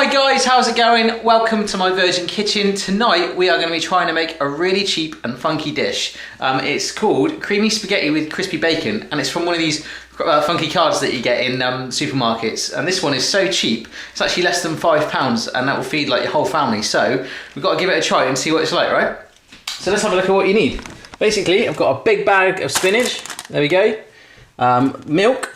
Hi guys, how's it going? Welcome to my Virgin Kitchen. Tonight we are going to be trying to make a really cheap and funky dish. It's called creamy spaghetti with crispy bacon, and it's from one of these funky cards that you get in supermarkets. And this one is so cheap, it's actually less than £5, and that will feed like your whole family. So we've got to give it a try and see what it's like, right? So let's have a look at what you need. Basically, I've got a big bag of spinach. There we go. Milk.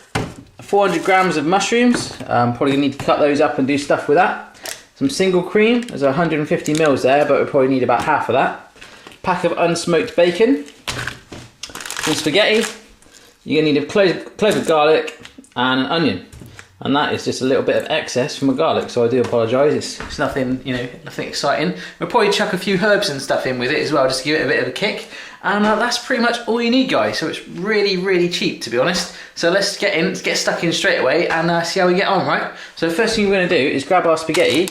400 grams of mushrooms, probably need to cut those up and do stuff with that. Some single cream, there's 150 mils there, but we probably need about half of that. Pack of unsmoked bacon, some spaghetti, you're going to need a clove of garlic and an onion. And that is just a little bit of excess from the garlic, so I do apologise. It's nothing, you know, nothing exciting. We'll probably chuck a few herbs and stuff in with it as well, just to give it a bit of a kick. And that's pretty much all you need, guys. So it's really, really cheap, to be honest. So let's get stuck in straight away and see how we get on, right? So the first thing we're going to do is grab our spaghetti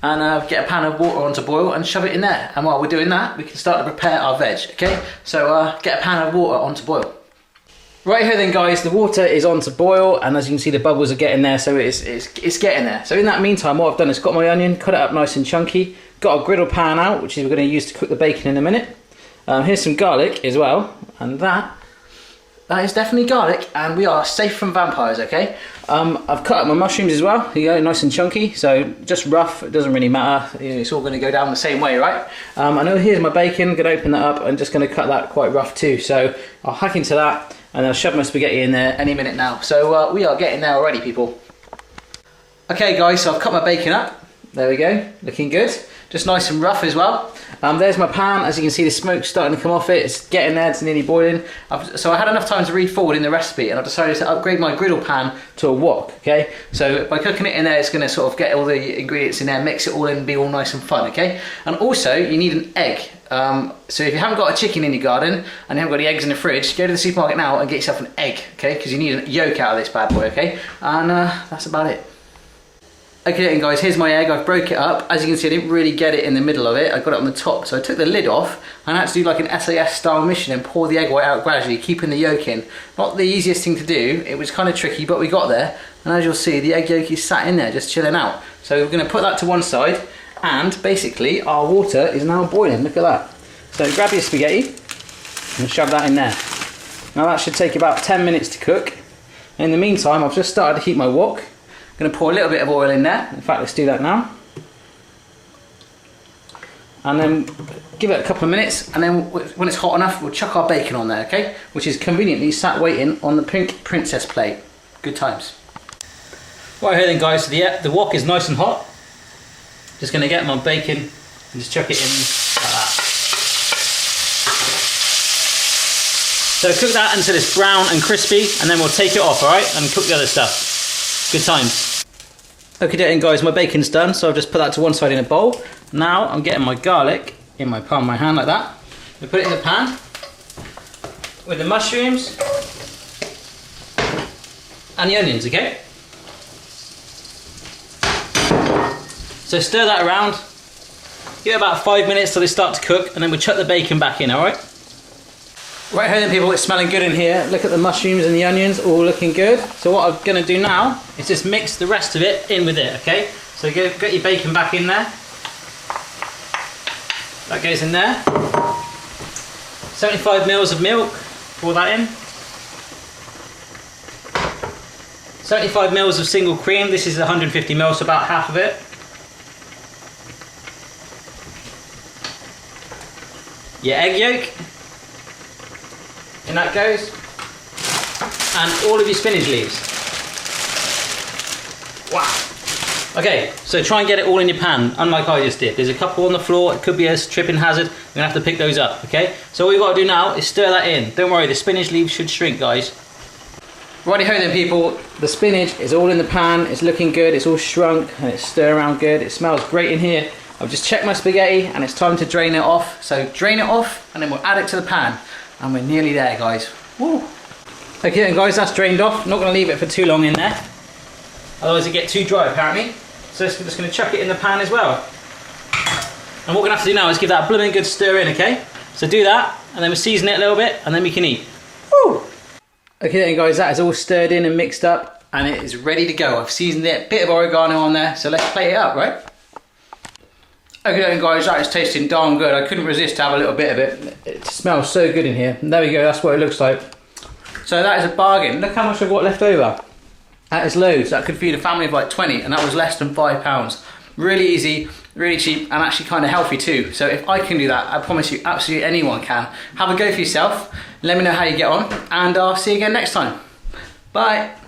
and get a pan of water on to boil and shove it in there. And while we're doing that, we can start to prepare our veg, okay? So get a pan of water on to boil. Right here then, guys, the water is on to boil, and as you can see the bubbles are getting there, so it's getting there. So in that meantime, what I've done is got my onion, cut it up nice and chunky, got a griddle pan out, which is we're going to use to cook the bacon in a minute. Here's some garlic as well, and that is definitely garlic, and we are safe from vampires, okay? I've cut up my mushrooms as well, here you go, nice and chunky, so just rough, it doesn't really matter, it's all going to go down the same way, right? I know here's my bacon, going to open that up, and just going to cut that quite rough too, so I'll hack into that, and I'll shove my spaghetti in there any minute now. So we are getting there already, people. Okay guys, so I've cut my bacon up, there we go, looking good. Just nice and rough as well. There's my pan. As you can see, the smoke's starting to come off it. It's getting there, it's nearly boiling. So I had enough time to read forward in the recipe, and I decided to upgrade my griddle pan to a wok, okay? So by cooking it in there, it's gonna sort of get all the ingredients in there, mix it all in, and be all nice and fun, okay? And also, you need an egg. So if you haven't got a chicken in your garden, and you haven't got any eggs in the fridge, go to the supermarket now and get yourself an egg, okay? Because you need a yolk out of this bad boy, okay? And that's about it. Okay, and guys, here's my egg. I've broke it up. As you can see, I didn't really get it in the middle of it. I got it on the top, so I took the lid off and I had to do like an SAS style mission and pour the egg white out gradually, keeping the yolk in. Not the easiest thing to do. It was kind of tricky, but we got there. And as you'll see, the egg yolk is sat in there, just chilling out. So we're going to put that to one side, and basically our water is now boiling. Look at that. So grab your spaghetti and shove that in there. Now that should take about 10 minutes to cook. In the meantime, I've just started to heat my wok. I'm going to pour a little bit of oil in there. In fact, let's do that now. And then give it a couple of minutes, and then when it's hot enough, we'll chuck our bacon on there, okay? Which is conveniently sat waiting on the pink princess plate. Good times. Right here then, guys, so the wok is nice and hot. Just going to get my bacon and just chuck it in like that. So cook that until it's brown and crispy, and then we'll take it off, alright? And cook the other stuff. Good times. Okay then guys, my bacon's done, so I've just put that to one side in a bowl. Now I'm getting my garlic in my palm of my hand like that. We put it in the pan with the mushrooms and the onions, okay? So stir that around, give it about 5 minutes till they start to cook, and then we'll chuck the bacon back in, alright? Right here then people, it's smelling good in here. Look at the mushrooms and the onions, all looking good. So what I'm going to do now is just mix the rest of it in with it, okay? So get your bacon back in there. That goes in there. 75 mils of milk, pour that in. 75 mils of single cream, this is 150 mils, so about half of it. Your egg yolk. And that goes, and all of your spinach leaves. Wow. Okay, so try and get it all in your pan, unlike I just did. There's a couple on the floor, it could be a tripping hazard. We're gonna have to pick those up, okay? So all you've got to do now is stir that in. Don't worry, the spinach leaves should shrink, guys. Righty ho then people, the spinach is all in the pan, it's looking good, it's all shrunk, and it's stir around good. It smells great in here. I've just checked my spaghetti, and it's time to drain it off. So drain it off, and then we'll add it to the pan. And we're nearly there, guys. Woo. Okay then guys, that's drained off. Not going to leave it for too long in there, otherwise it gets too dry apparently. So we're just going to chuck it in the pan as well. And what we're going to have to do now is give that a blooming good stir in, okay? So do that, and then we'll season it a little bit, and then we can eat. Woo. Okay then guys, that is all stirred in and mixed up. and it is ready to go. I've seasoned it, bit of oregano on there, so let's plate it up, right? Okay then guys, that is tasting darn good. I couldn't resist to have a little bit of it. It smells so good in here. And there we go, that's what it looks like. So that is a bargain. Look how much I've got left over. That is loads. That could feed a family of like 20, and that was less than £5. Really easy, really cheap, and actually kind of healthy too. So if I can do that, I promise you absolutely anyone can. Have a go for yourself. Let me know how you get on, and I'll see you again next time. Bye.